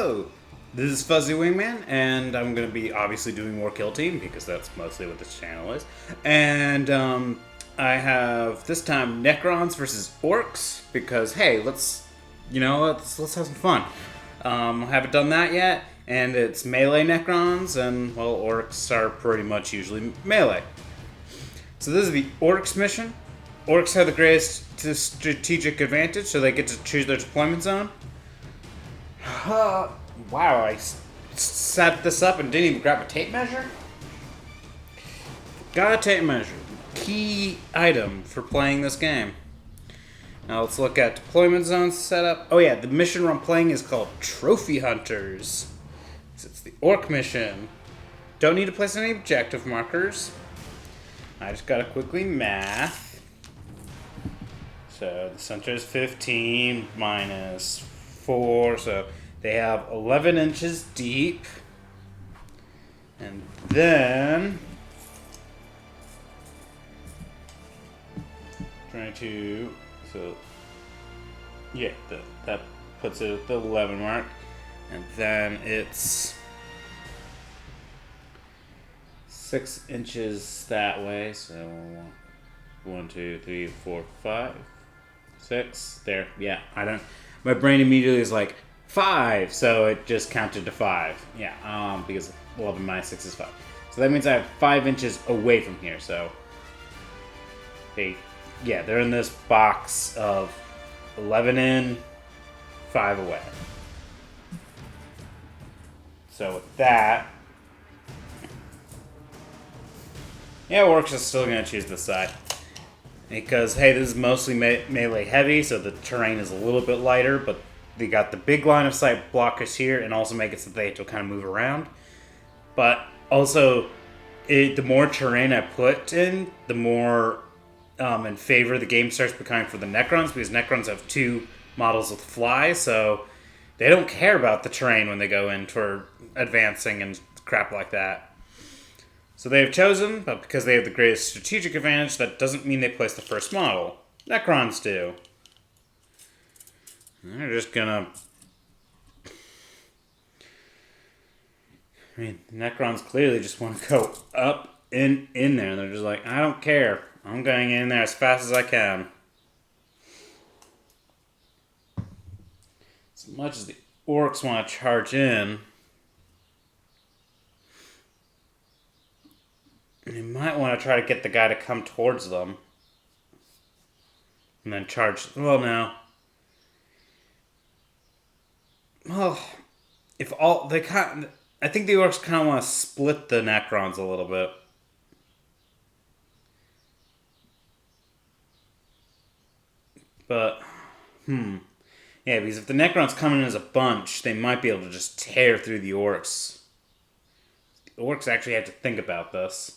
Hello, this is Fuzzy Wingman, and I'm going to be obviously doing more Kill Team, because that's mostly what this channel is. And I have, this time, Necrons versus Orks, because, hey, let's have some fun. I haven't done that yet, and it's melee Necrons, and, well, Orks are pretty much usually melee. So this is the Orks mission. Orks have the greatest strategic advantage, so they get to choose their deployment zone. Wow, I set this up and didn't even grab a tape measure? Got a tape measure. Key item for playing this game. Now let's look at deployment zone setup. Oh yeah, the mission I'm playing is called Trophy Hunters. It's the Ork mission. Don't need to place any objective markers. I just gotta quickly math. So the center is 15 minus 4, so they have 11 inches deep. And then 22, so yeah, that puts it at the 11 mark. And then it's 6 inches that way, so 1, 2, 3, 4, 5, 6. There, yeah, my brain immediately is like 5, so it just counted to 5. Yeah, because 11 minus 6 is 5. So that means I have 5 inches away from here, so they're in this box of 11 in, 5 away. So with that, yeah, Orks is still going to choose this side. Because, hey, this is mostly melee heavy, so the terrain is a little bit lighter, but they got the big line of sight blockers here, and also make it so they have to kind of move around. But also, the more terrain I put in, the more in favor the game starts becoming for the Necrons, because Necrons have 2 models with fly, so they don't care about the terrain when they go in for advancing and crap like that. So they have chosen, but because they have the greatest strategic advantage, that doesn't mean they place the first model. Necrons do. They're just gonna... Necrons clearly just want to go up in there. They're just like, I don't care. I'm going in there as fast as I can. As much as the Orks want to charge in, you might want to try to get the guy to come towards them. And then charge... Well, no. Well, if all... They kind of... I think the Orks kind of want to split the Necrons a little bit. But... Yeah, because if the Necrons come in as a bunch, they might be able to just tear through the Orks. The Orks actually have to think about this.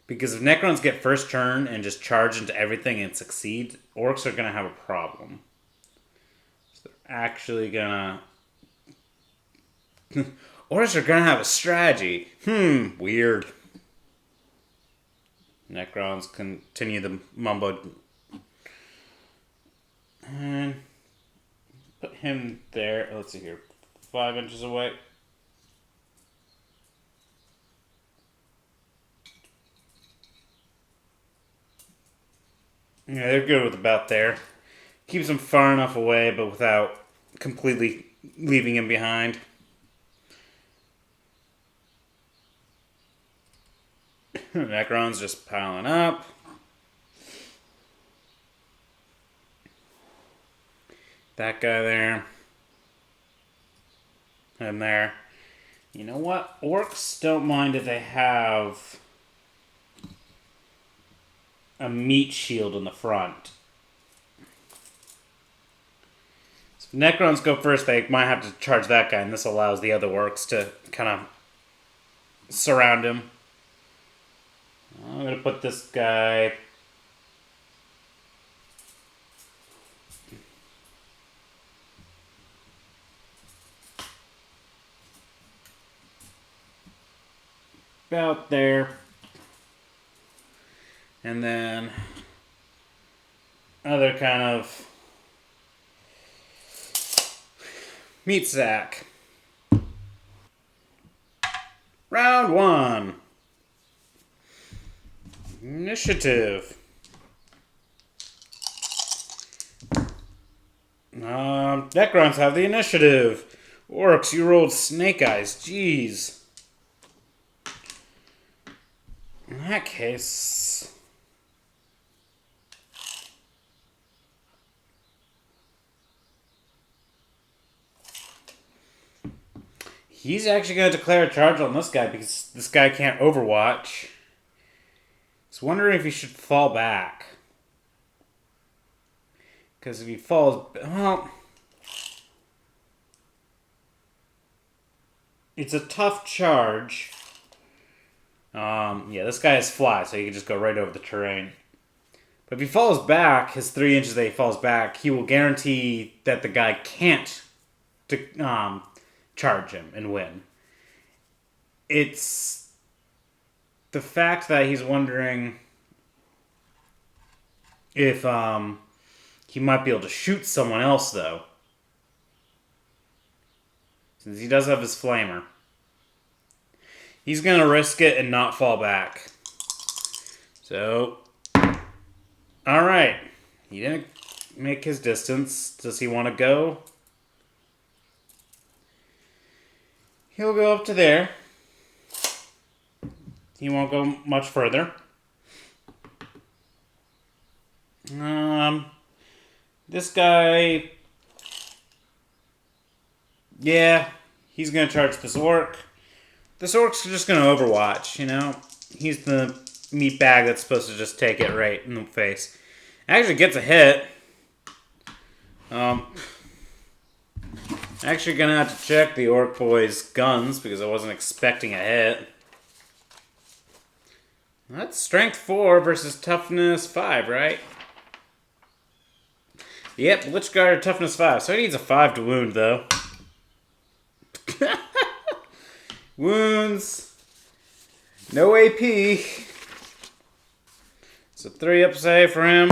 Because if Necrons get first turn and just charge into everything and succeed, Orks are going to have a problem. So they're actually going to... Orks are going to have a strategy. Weird. Necrons continue the mumbo. And put him there. Let's see here. 5 inches away. Yeah, they're good with about there. Keeps them far enough away, but without completely leaving him behind. Necron's just piling up. That guy there. And there. You know what? Orks don't mind if they have a meat shield in the front. So if Necrons go first, they might have to charge that guy, and this allows the other Orks to kind of surround him. I'm going to put this guy... about there. And then other kind of Meat sack. Round 1. Initiative. Necrons have the initiative. Orks, you rolled snake eyes. Jeez. In that case... he's actually going to declare a charge on this guy because this guy can't overwatch. He's wondering if he should fall back. Because if he falls... well... it's a tough charge. Yeah, this guy has fly, so he can just go right over the terrain. But if he falls back, his 3 inches that he falls back, he will guarantee that the guy can't charge him and win. It's the fact that he's wondering if he might be able to shoot someone else, though. Since he does have his flamer. He's going to risk it and not fall back. So, alright. He didn't make his distance. Does he want to go? He'll go up to there. He won't go much further. This guy... yeah, he's going to charge this orc. This orc's just going to overwatch, you know? He's the meat bag that's supposed to just take it right in the face. Actually gets a hit. Actually gonna have to check the Ork Boy's guns because I wasn't expecting a hit. That's strength 4 versus toughness 5, right? Yep, Lychguard toughness 5. So he needs a 5 to wound, though. Wounds. No AP. So 3 up save for him.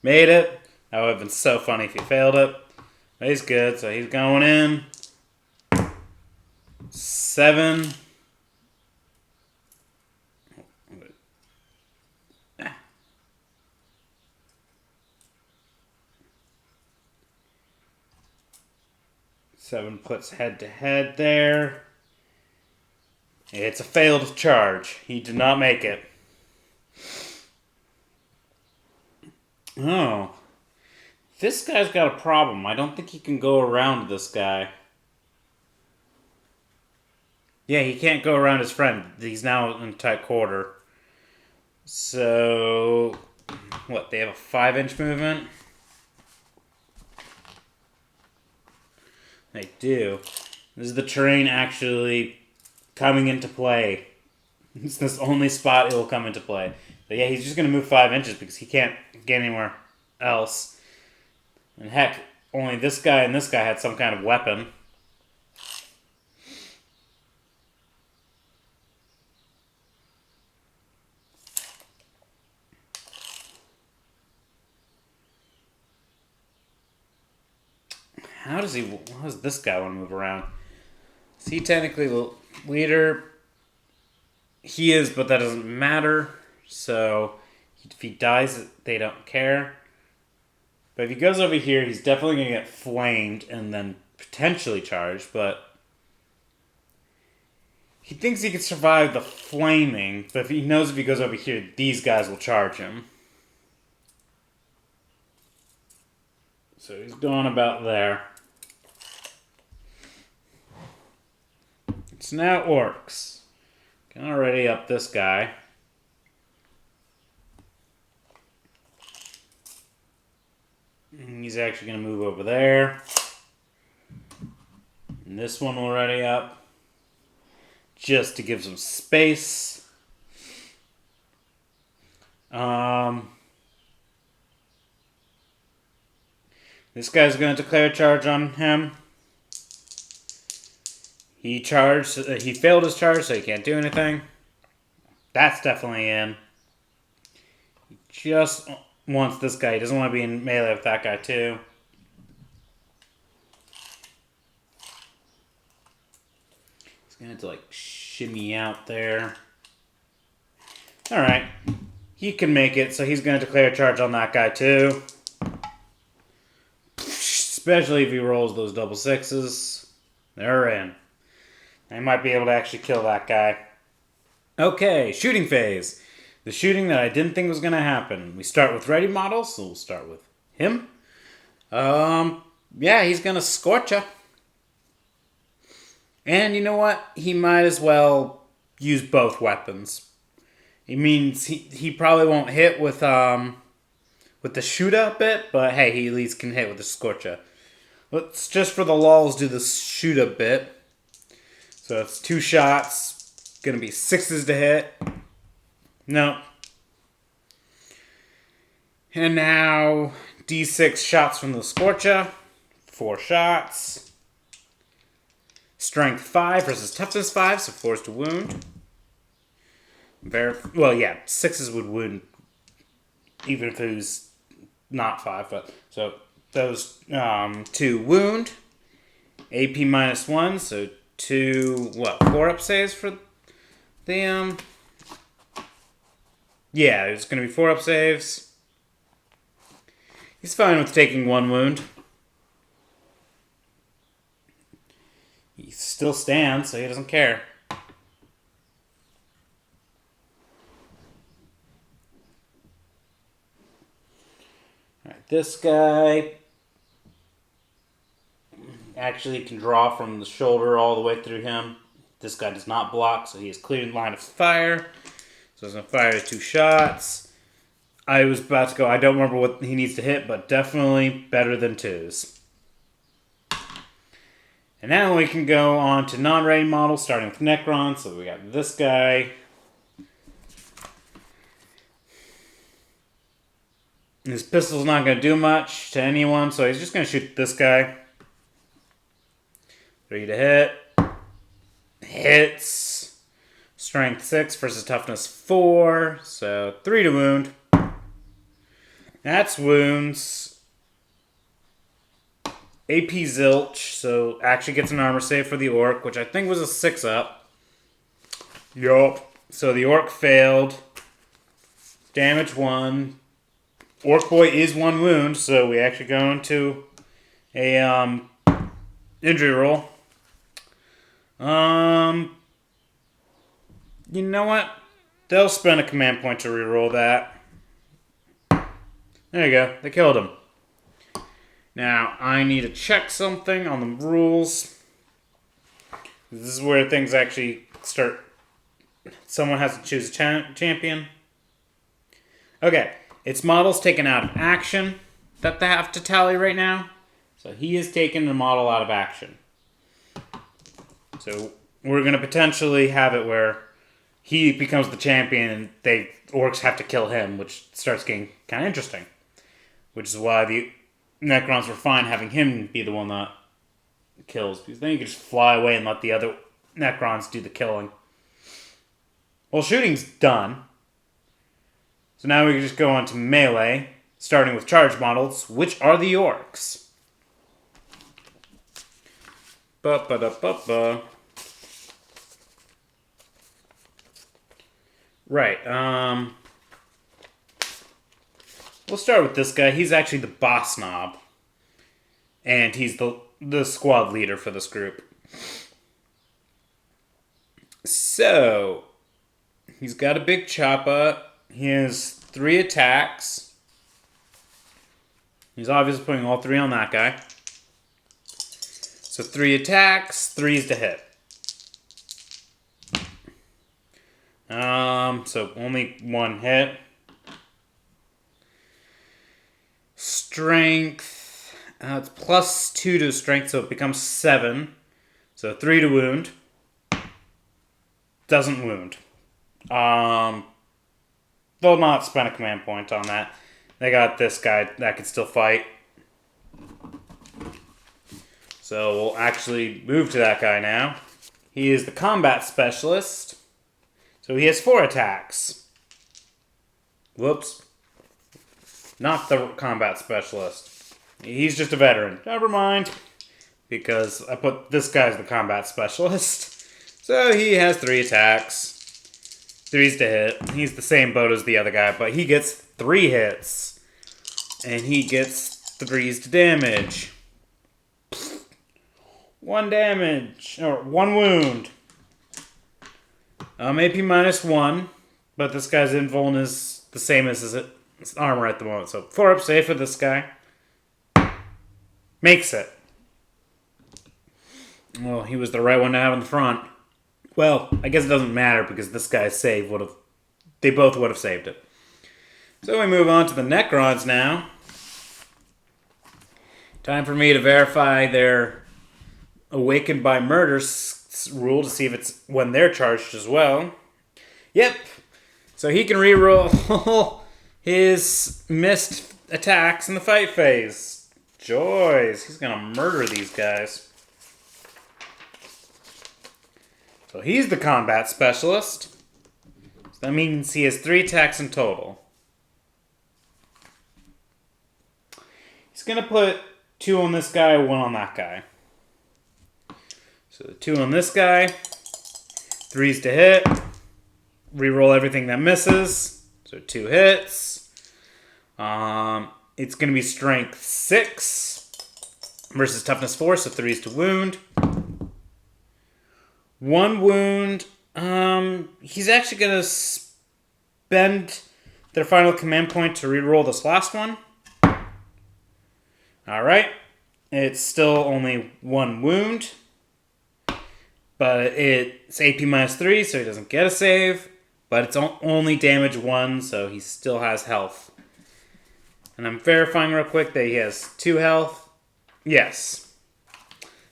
Made it. That would have been so funny if he failed it. But he's good, so he's going in. 7. Seven puts head to head there. It's a failed charge. He did not make it. Oh. This guy's got a problem. I don't think he can go around this guy. Yeah, he can't go around his friend. He's now in tight quarter. So, what, they have a 5-inch movement? They do. This is the terrain actually coming into play. It's this only spot it will come into play. But yeah, he's just going to move 5 inches because he can't get anywhere else. And heck, only this guy and this guy had some kind of weapon. How does this guy want to move around? Is he technically the leader? He is, but that doesn't matter. So, if he dies, they don't care. But if he goes over here, he's definitely going to get flamed and then potentially charged, but he thinks he can survive the flaming, but if he knows if he goes over here, these guys will charge him. So he's going about there. It's now orcs. Can already up this guy. And he's actually going to move over there. And this one already up. Just to give some space. This guy's going to declare a charge on him. He failed his charge, so he can't do anything. That's definitely in. He just wants this guy. He doesn't want to be in melee with that guy, too. to like shimmy out there. Alright. He can make it, so he's going to declare a charge on that guy too. Especially if he rolls those double sixes. They're in. I might be able to actually kill that guy. Okay, shooting phase. The shooting that I didn't think was going to happen. We start with ready models, so we'll start with him. Yeah, he's going to Skorcha. And you know what? He might as well use both weapons. It means he probably won't hit with the shoota bit, but hey, he at least can hit with the Skorcha. Let's just for the lulz do the shoota bit. So it's 2 shots. Gonna be 6s to hit. No. And now D6 shots from the Skorcha. 4 shots. Strength 5 versus toughness 5, so 4s to wound. Well, yeah, 6s would wound even if it was not 5. But so those 2 wound. AP -1, so 2 4 up saves for the yeah, it's gonna be 4 up saves. He's fine with taking 1 wound. He still stands, so he doesn't care. Alright, this guy actually can draw from the shoulder all the way through him. This guy does not block, so he is clear in line of fire. So he's going to fire 2 shots. I was about to go, I don't remember what he needs to hit, but definitely better than 2s. And now we can go on to non-ready models, starting with Necron. So we got this guy. His pistol's not going to do much to anyone, so he's just going to shoot this guy. 3 to hit. Hits. Strength 6 versus toughness 4, so 3 to wound. That's wounds. AP zilch, so actually gets an armor save for the orc, which I think was a 6 up. Yup. So the orc failed. Damage 1. Ork Boy is 1 wound, so we actually go into a injury roll. You know what? They'll spend a command point to reroll that. There you go. They killed him. Now, I need to check something on the rules. This is where things actually start. Someone has to choose a champion. Okay. It's models taken out of action that they have to tally right now. So he is taking the model out of action. So we're going to potentially have it where he becomes the champion and orcs have to kill him, which starts getting kind of interesting. Which is why the Necrons were fine having him be the one that kills, because then you can just fly away and let the other Necrons do the killing. Well, shooting's done. So now we can just go on to melee, starting with charge models, which are the orcs. Ba-ba-da-ba-ba. Right, we'll start with this guy. He's actually the Boss Nob. And he's the squad leader for this group. So, he's got a big choppa. He has 3 attacks. He's obviously putting all 3 on that guy. So 3 attacks, 3s to hit. So only 1 hit. Strength, it's plus 2 to strength, so it becomes 7. So 3 to wound. Doesn't wound. They'll not spend a command point on that. They got this guy that can still fight. So we'll actually move to that guy now. He is the combat specialist. So he has 4 attacks. Whoops. Not the combat specialist. He's just a veteran. Never mind. Because I put this guy as the combat specialist. So he has 3 attacks. 3's to hit. He's the same boat as the other guy, but he gets 3 hits. And he gets 3's to damage. 1 damage. Or 1 wound. AP -1. But this guy's invuln is the same as his armor at the moment. So 4 up save for this guy. Makes it. Well, he was the right one to have in the front. Well, I guess it doesn't matter because this guy's save would have... They both would have saved it. So we move on to the Necrons now. Time for me to verify their Awakened by Murder rule to see if it's when they're charged as well. Yep. So he can reroll his missed attacks in the fight phase. Joys. He's going to murder these guys. So he's the combat specialist. So that means he has 3 attacks in total. He's going to put 2 on this guy, 1 on that guy. So the 2 on this guy. 3's to hit. Reroll everything that misses. So 2 hits. It's going to be strength 6 versus toughness 4, so 3's to wound. 1 wound. He's actually going to spend their final command point to reroll this last one. Alright. It's still only 1 wound. But it's AP -3, so he doesn't get a save. But it's only damage 1, so he still has health. And I'm verifying real quick that he has 2 health. Yes.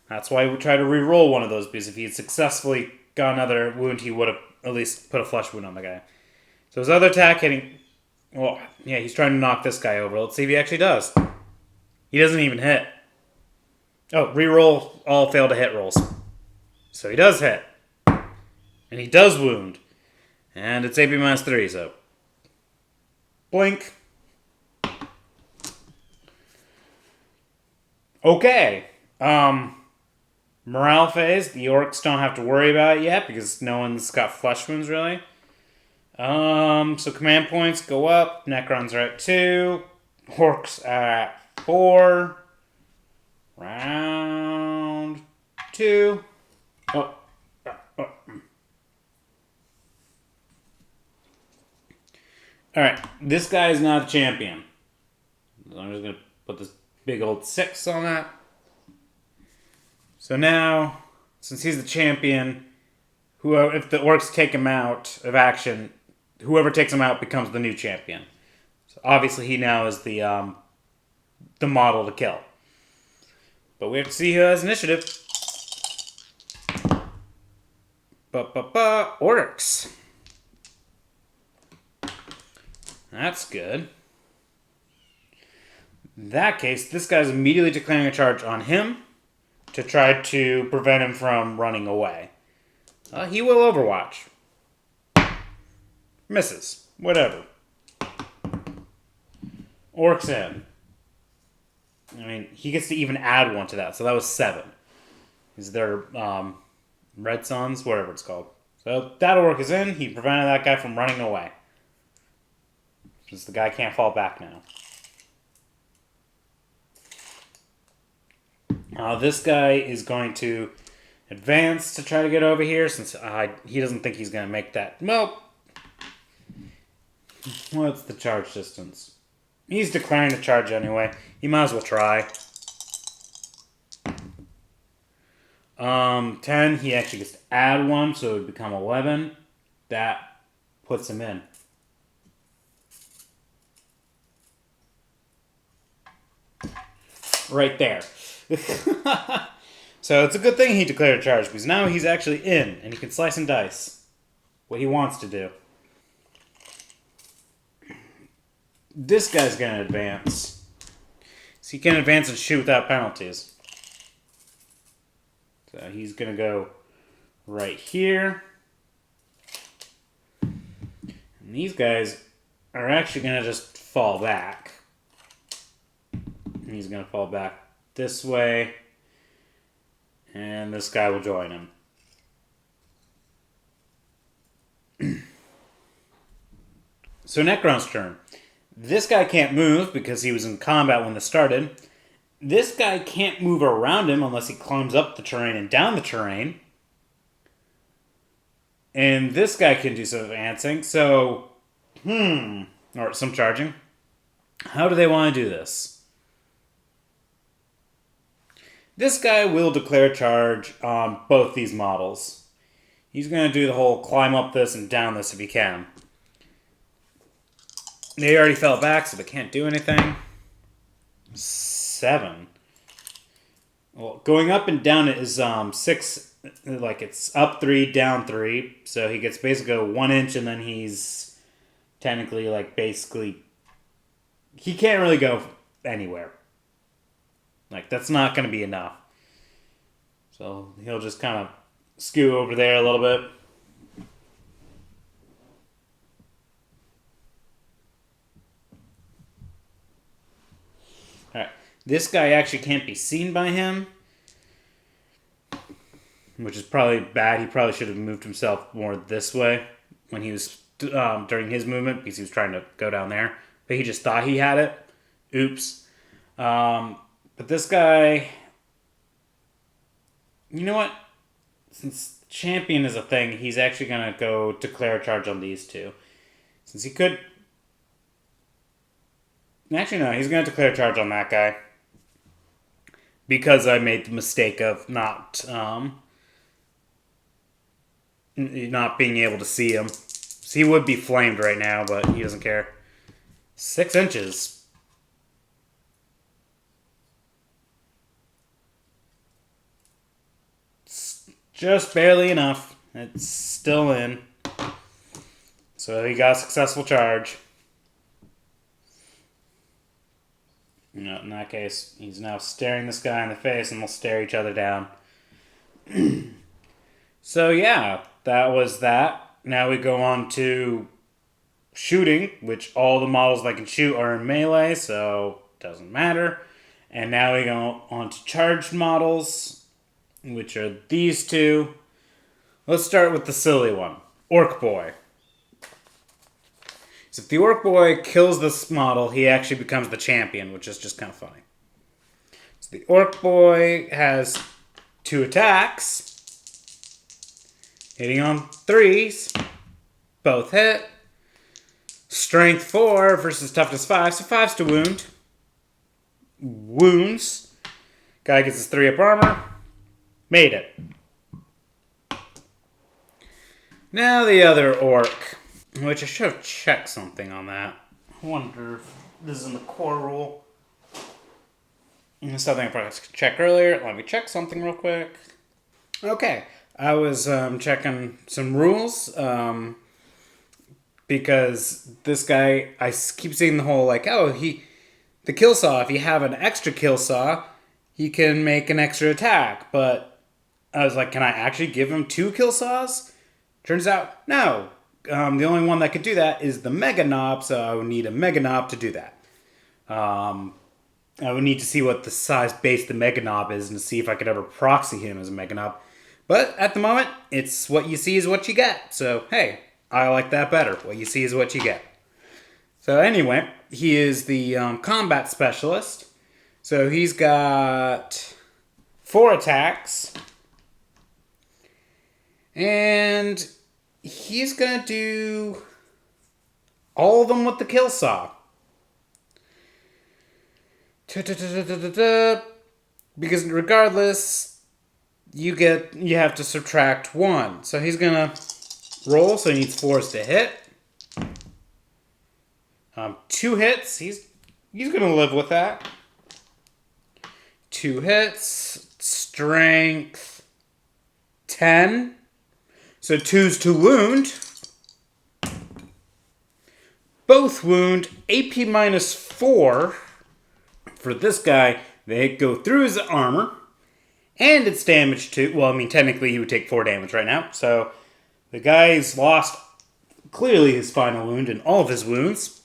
That's why we try to re-roll one of those, because if he had successfully got another wound, he would have at least put a flesh wound on the guy. So his other attack hitting... Well, yeah, he's trying to knock this guy over. Let's see if he actually does. He doesn't even hit. Oh, re-roll all fail to hit rolls. So he does hit. And he does wound. And it's AP -3, so... Blink. Okay. Morale phase, the Orks don't have to worry about it yet because no one's got flesh wounds really. So command points go up. Necrons are at 2. Orks at 4. Round 2. Alright, this guy is not a champion. So I'm just going to put this big old 6 on that. So now, since he's the champion, if the Orks take him out of action, whoever takes him out becomes the new champion. So obviously he now is the model to kill. But we have to see who has initiative. Orks. That's good. In that case, this guy's immediately declaring a charge on him to try to prevent him from running away. He will overwatch. Misses. Whatever. Orks in. I mean, he gets to even add 1 to that, so that was 7. Is there Red Suns? Whatever it's called. So that Ork is in. He prevented that guy from running away. Since the guy can't fall back now. This guy is going to advance to try to get over here since he doesn't think he's going to make that. Well, what's the charge distance? He's declaring the charge anyway. He might as well try. 10, he actually gets to add 1, so it would become 11. That puts him in. Right there. So it's a good thing he declared a charge, because now he's actually in, and he can slice and dice what he wants to do. This guy's going to advance. So he can advance and shoot without penalties. So he's going to go right here. And these guys are actually going to just fall back. And he's going to fall back this way. And this guy will join him. So Necron's turn. This guy can't move because he was in combat when this started. This guy can't move around him unless he climbs up the terrain and down the terrain. And this guy can do some advancing. So, or some charging. How do they want to do this? This guy will declare charge on both these models. He's going to do the whole climb up this and down this if he can. They already fell back, so they can't do anything. 7. Well, going up and down it is 6. Like, it's up 3, down 3. So he gets basically a 1 inch, and then he's technically, like, basically... He can't really go anywhere. Like, that's not going to be enough. So he'll just kind of scoot over there a little bit. Alright. This guy actually can't be seen by him. Which is probably bad. He probably should have moved himself more this way when he was during his movement because he was trying to go down there. But he just thought he had it. Oops. But this guy... You know what? Since champion is a thing, he's actually going to go declare charge on these two. Since he could... Actually, no. He's going to declare charge on that guy. Because I made the mistake of not being able to see him. So he would be flamed right now, but he doesn't care. 6 inches. It's just barely enough. It's still in. So he got a successful charge. In that case, he's now staring this guy in the face and they'll stare each other down. So yeah, that was that. Now we go on to shooting, which all the models that can shoot are in melee, so it doesn't matter. And now we go on to charged models, which are these two. Let's start with the silly one, Ork Boy. So if the Ork Boy kills this model, he actually becomes the champion, which is just kind of funny. So the Ork Boy has 2 attacks. Hitting on 3s. Both hit. Strength 4 versus toughness 5. So 5's to wound. Wounds. Guy gets his 3 up armor. Made it. Now the other orc. Which I should have checked something on that. I wonder if this is in the core rule. Something I probably checked earlier. Let me check something real quick. Okay. I was checking some rules. Because this guy, I keep seeing the whole like, the Killsaw, if you have an extra Killsaw, he can make an extra attack. But I was like, can I actually give him 2 Killsaws? Turns out, no. The only one that could do that is the Mega Nob, so I would need a Mega Nob to do that. I would need to see what the size base the Mega Nob is and to see if I could ever proxy him as a Mega Nob. But at the moment, it's what you see is what you get. So, hey, I like that better. What you see is what you get. So anyway, he is the combat specialist. So he's got 4 attacks. And he's going to do all of them with the Killsaw. Because regardless, you have to subtract 1. So he's going to roll, so he needs 4s to hit. 2 hits, he's going to live with that. 2 hits, strength 10. So 2s to wound. Both wound, AP minus 4. For this guy, they go through his armor. And it's damage too. Well, I mean, technically he would take 4 damage right now. So the guy's lost clearly his final wound and all of his wounds.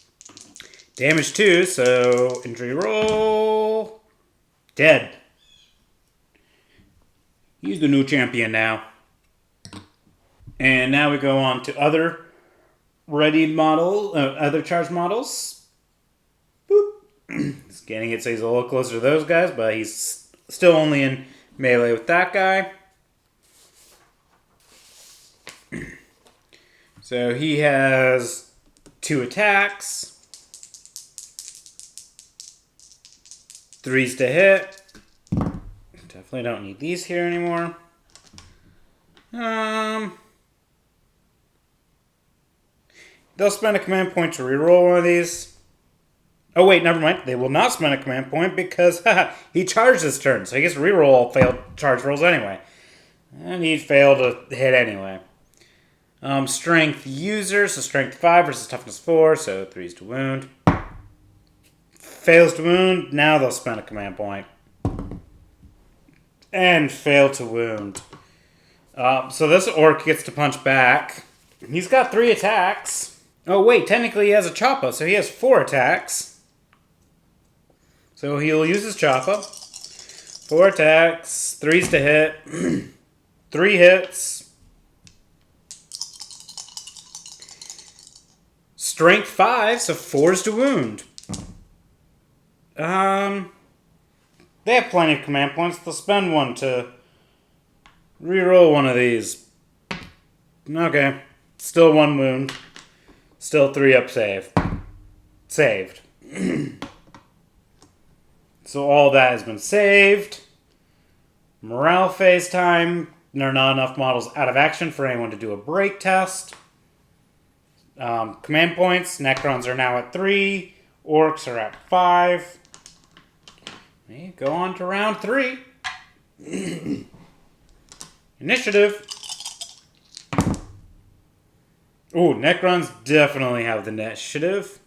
Damage 2, so injury roll. Dead. He's the new champion now. And now we go on to other readied model, other charged models. Boop. He's getting it so he's a little closer to those guys, but he's still only in melee with that guy. So he has 2 attacks. 3s to hit. Definitely don't need these here anymore. They'll spend a command point to reroll one of these. Oh wait, never mind. They will not spend a command point because he charged this turn, so he gets to reroll all failed charge rolls anyway. And he failed to hit anyway. Strength user, so strength 5 versus toughness 4, so 3s to wound. Fails to wound, now they'll spend a command point. And fail to wound. So this orc gets to punch back. He's got 3 attacks. Oh wait, technically he has a choppa, so he has 4 attacks. So he'll use his choppa. 4 attacks, 3s to hit, 3 hits. Strength 5, so 4s to wound. They have plenty of command points. They'll spend one to reroll one of these. Okay. Still 1 wound. Still 3 up save. Saved. So all that has been saved. Morale phase time. There are not enough models out of action for anyone to do a break test. Command points. Necrons are now at 3. Orcs are at 5. We go on to round 3. Initiative. Ooh, Necrons definitely have the initiative.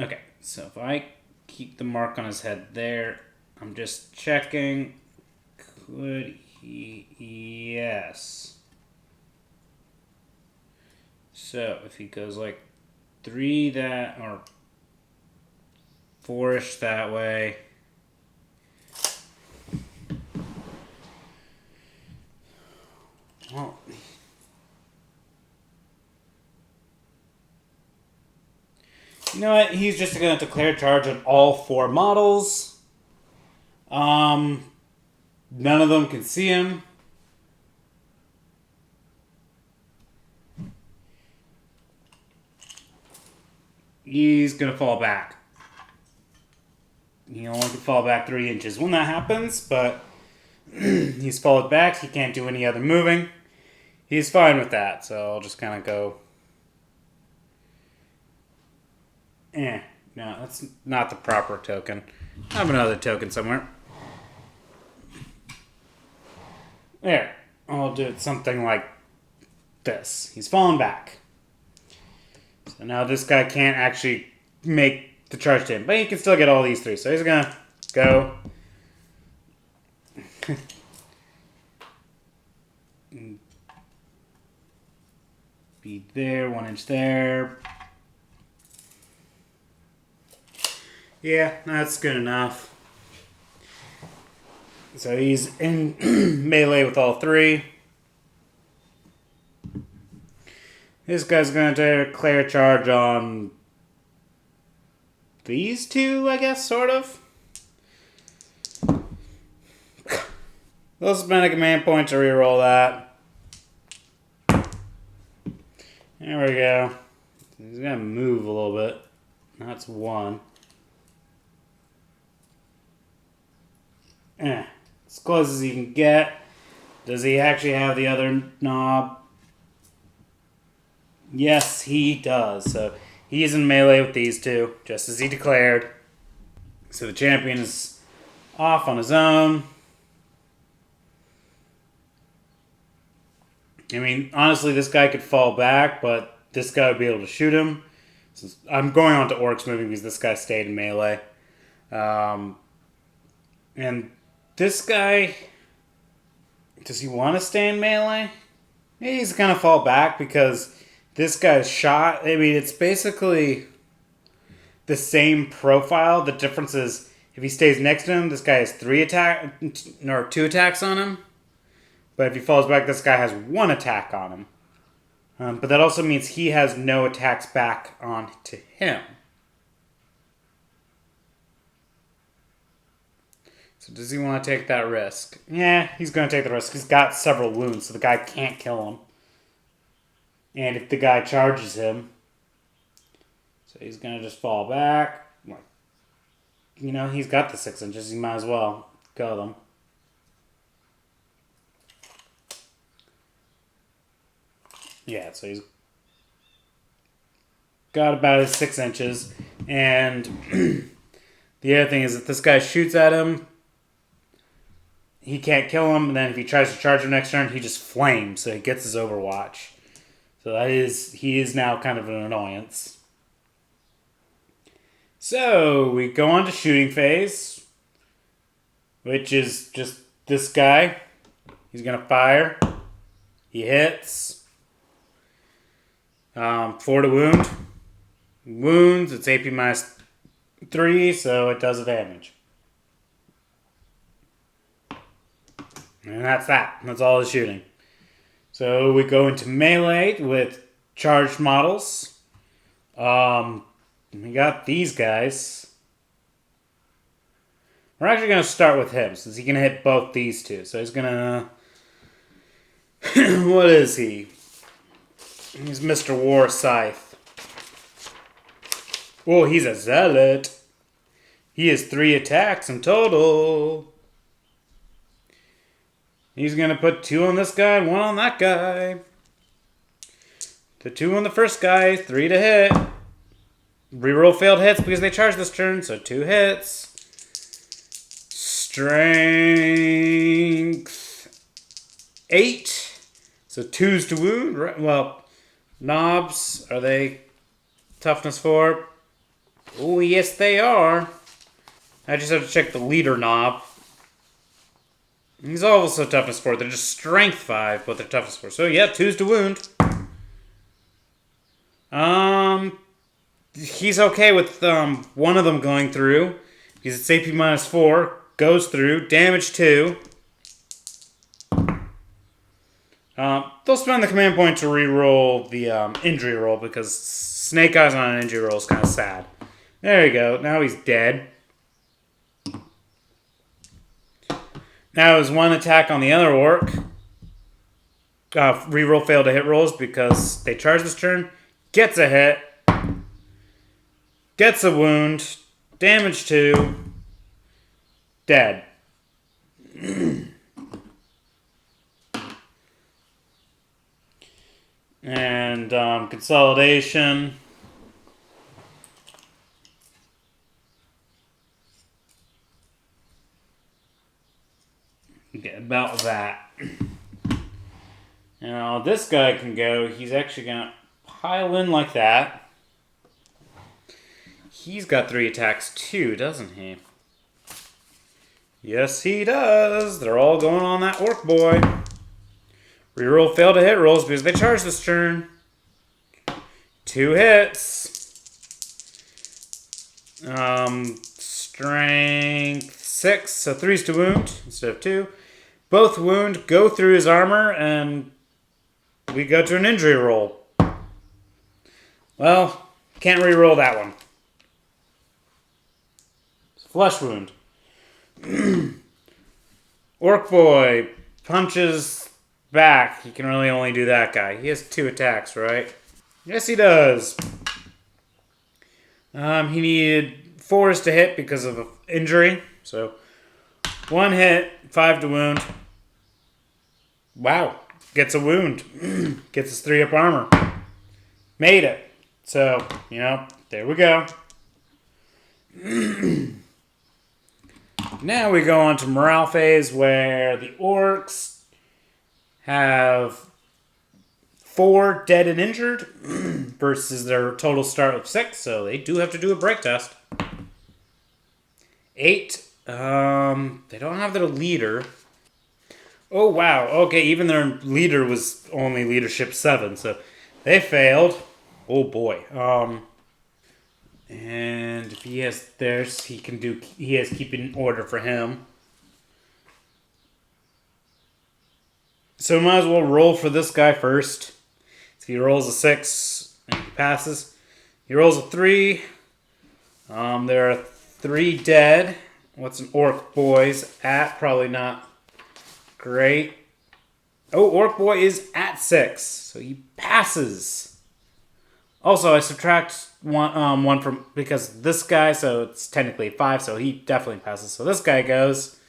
Okay, so if I keep the mark on his head there, I'm just checking. Could he? Yes. So if he goes like 3 that, or 4-ish that way. Well, you know what? He's just going to declare charge on all 4 models. None of them can see him. He's going to fall back. He only can fall back 3 inches when that happens, but he's followed back. He can't do any other moving. He's fine with that, so I'll just kind of go... no, that's not the proper token. I have another token somewhere. There. I'll do something like this. He's fallen back. So now this guy can't actually make the charge to him, but he can still get all these 3. So he's gonna go. Be there, 1 inch there. Yeah, that's good enough. So he's in melee with all 3. This guy's going to declare charge on these 2, I guess, sort of. They'll spend a command point to reroll that. There we go. He's going to move a little bit. That's 1. As close as he can get. Does he actually have the other knob? Yes, he does. So he's in melee with these 2, just as he declared. So the champion is off on his own. I mean, honestly, this guy could fall back, but this guy would be able to shoot him. So I'm going on to Orcs moving because this guy stayed in melee. And this guy, does he want to stay in melee? Maybe he's going to fall back because this guy's shot. I mean, it's basically the same profile. The difference is If he stays next to him, this guy has 2 attacks on him. But if he falls back, this guy has 1 attack on him. But that also means he has no attacks back on to him. So does he want to take that risk? Yeah, he's going to take the risk. He's got several wounds, so the guy can't kill him. And if the guy charges him, so he's going to just fall back. You know, he's got the 6 inches. He might as well kill them. Yeah, so he's got about his 6 inches. And the other thing is that this guy shoots at him. He can't kill him. And then if he tries to charge him next turn, he just flames. So he gets his Overwatch. So he is now kind of an annoyance. So we go on to shooting phase, which is just this guy. He's going to fire. He hits. 4 to wound. Wounds, it's AP minus 3, so it does the damage. And that's that. That's all the shooting. So we go into melee with charged models. We got these guys. We're actually going to start with him, since he can hit both these two. So he's going to... What is he? He's Mr. Warscythe. Oh, he's a Zealot. He has 3 attacks in total. He's going to put 2 on this guy and 1 on that guy. The 2 on the first guy, 3 to hit. Reroll failed hits because they charged this turn, so 2 hits. Strength 8. So 2s to wound. Right? Well, knobs, are they toughness 4? Oh, yes, they are. I just have to check the leader knob. He's also toughness 4. They're just strength 5, but they're toughness 4. So, yeah, 2s to wound. He's okay with one of them going through because it's AP minus 4. Goes through. Damage 2. They'll spend the command point to re-roll the injury roll because Snake Eyes on an injury roll is kind of sad. There you go. Now he's dead. Now his 1 attack on the other orc. Reroll failed to hit rolls because they charge this turn. Gets a hit. Gets a wound. Damage 2. Dead. And consolidation. Okay, about that. Now this guy can go. He's actually gonna pile in like that. He's got 3 attacks too, doesn't he? Yes, he does. They're all going on that Ork Boy. Reroll failed to hit rolls because they charged this turn. 2 hits. Strength 6, so 3s to wound instead of 2. Both wound, go through his armor, and we go to an injury roll. Well, can't re-roll that one. Flesh wound. Ork Boy punches back. He can really only do that guy. He has 2 attacks, right? Yes, he does. He needed 4s to hit because of an injury. So, 1 hit, 5 to wound. Wow. Gets a wound. Gets his 3-up armor. Made it. So, there we go. Now we go on to morale phase where the orcs have 4 dead and injured versus their total start of 6, so they do have to do a break test. 8, they don't have their leader. Oh wow, okay, even their leader was only leadership 7, so they failed. Oh boy. And if he has theirs, he has keeping order for him. So might as well roll for this guy first. If he rolls a 6 and he passes, he rolls a 3. There are 3 dead. What's an Ork Boy's at? Probably not great. Oh, Ork Boy is at 6, so he passes. Also, I subtract one from because this guy, so it's technically 5, so he definitely passes. So this guy goes.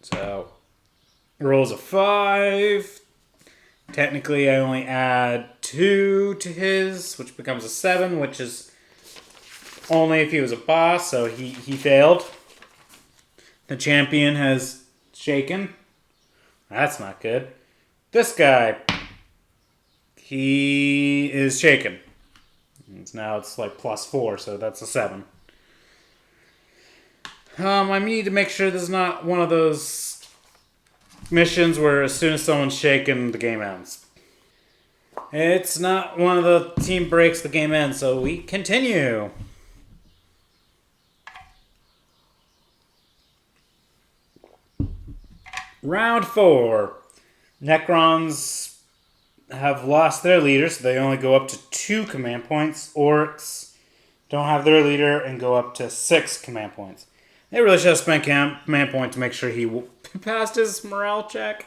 So rolls a 5. Technically, I only add 2 to his, which becomes a 7, which is only if he was a boss, so he failed. The champion has shaken. That's not good. This guy, he is shaken. Now it's like +4, so that's a 7. I need to make sure this is not one of those missions where as soon as someone's shaken, the game ends. It's not one of the team breaks, the game ends, so we continue. Round 4. Necrons have lost their leader, so they only go up to 2 command points. Orks don't have their leader and go up to 6 command points. They really should have spent command point to make sure he passed his morale check.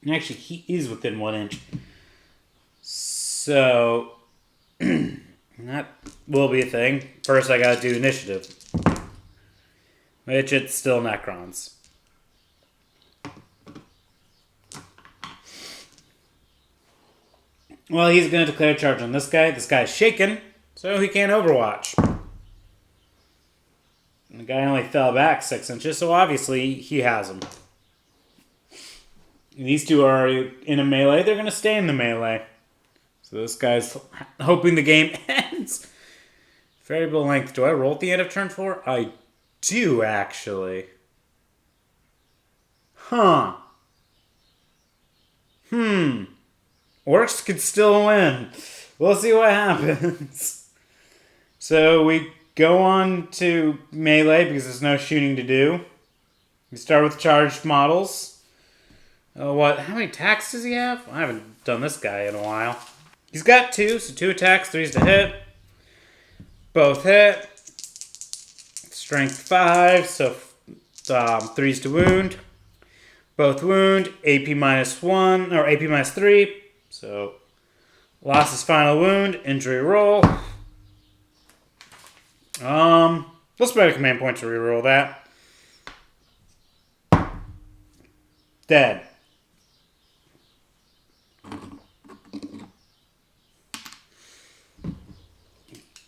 Actually, he is within 1 inch. So, that will be a thing. First, I gotta do initiative. Which it's still Necrons. Well, he's going to declare charge on this guy. This guy's shaken, so he can't overwatch. And the guy only fell back 6 inches, so obviously he has him. And these two are in a melee. They're going to stay in the melee. So this guy's hoping the game ends. Variable length. Do I roll at the end of turn 4? I do, actually. Huh. Orks could still win. We'll see what happens. So we go on to melee because there's no shooting to do. We start with charged models. How many attacks does he have? I haven't done this guy in a while. He's got 2, so 2 attacks, 3's to hit. Both hit. Strength 5, so 3's to wound. Both wound. AP -1 or AP -3. So lost his final wound. Injury roll. Let's spend a command point to reroll that. Dead.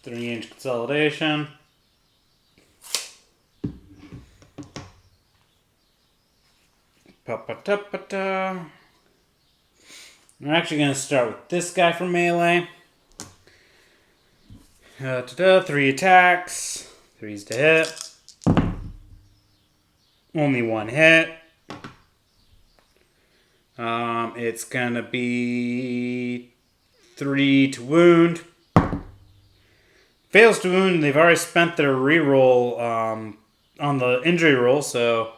Three-inch consolidation. We're actually going to start with this guy for melee. 3 attacks. 3's to hit. Only 1 hit. It's going to be 3 to wound. Fails to wound. They've already spent their reroll on the injury roll, so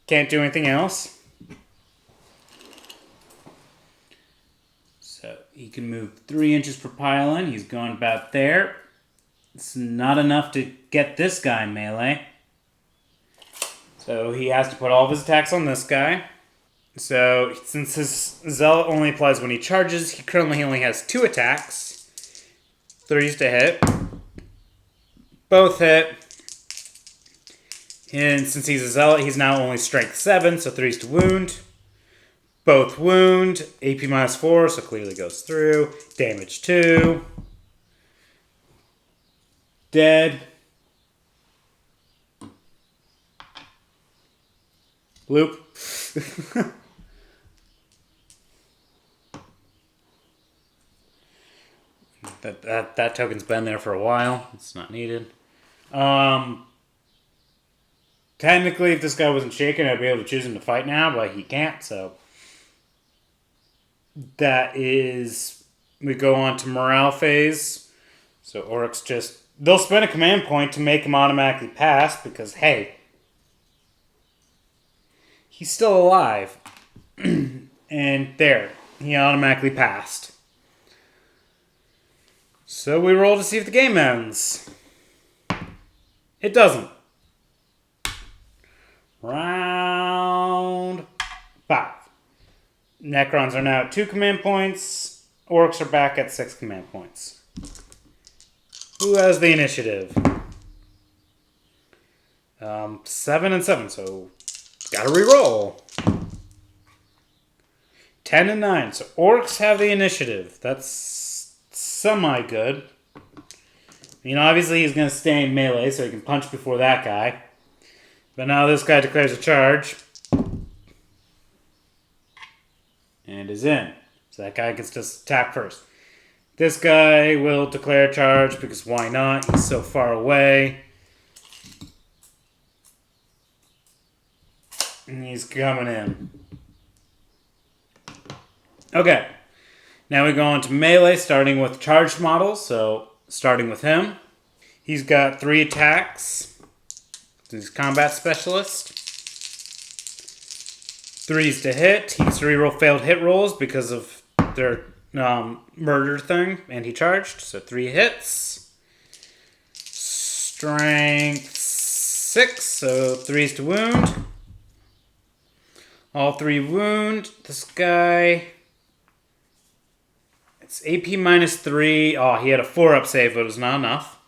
can't do anything else. So he can move 3 inches per pylon. He's going about there. It's not enough to get this guy in melee. So he has to put all of his attacks on this guy. So since his Zealot only applies when he charges, he currently only has 2 attacks. 3's to hit. Both hit. And since he's a Zealot, he's now only strength 7, so 3's to wound. Both wound. AP -4, so clearly goes through. Damage 2. Dead. Bloop. That token's been there for a while. It's not needed. Technically, if this guy wasn't shaken, I'd be able to choose him to fight now, but he can't, so that is we go on to morale phase. So Orks just... They'll spend a command point to make him automatically pass because, hey, he's still alive. And there, he automatically passed. So we roll to see if the game ends. It doesn't. Round 5. Necrons are now at 2 command points. Orks are back at 6 command points. Who has the initiative? 7 and 7, so gotta re-roll. 10 and 9, so Orks have the initiative. That's semi-good. You know, obviously he's gonna stay in melee, so he can punch before that guy. But now this guy declares a charge. And is in. So that guy gets to attack first. This guy will declare a charge because why not? He's so far away. And he's coming in. Okay. Now we go on to melee, starting with charged models. So, starting with him. He's got 3 attacks. He's combat specialist. 3s to hit. He gets to reroll failed hit rolls because of their murder thing. And he charged. So 3 hits. Strength 6. So 3s to wound. All 3 wound. This guy... It's AP minus 3. Oh, he had a 4-up save, but it was not enough.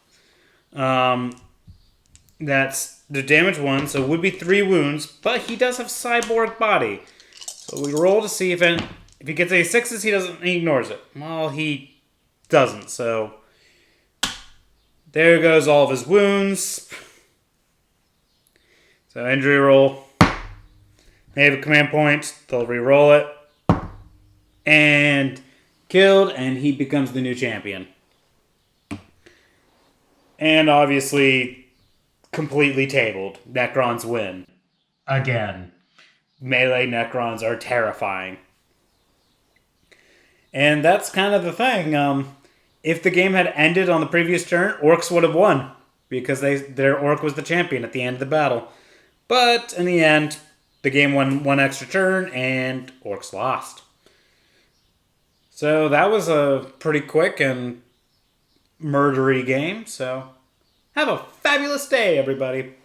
That's the damage 1, so it would be 3 wounds, but he does have Cybork body. So we roll to see if he gets any 6s, he ignores it. Well, he doesn't, so there goes all of his wounds. So injury roll. They have a command point, they'll re-roll it. And killed, and he becomes the new champion. And obviously, completely tabled. Necrons win. Again. Melee Necrons are terrifying. And that's kind of the thing. If the game had ended on the previous turn, Orks would have won. Because their Ork was the champion at the end of the battle. But, in the end, the game won 1 extra turn, and Orks lost. So that was a pretty quick and murdery game. So have a fabulous day, everybody.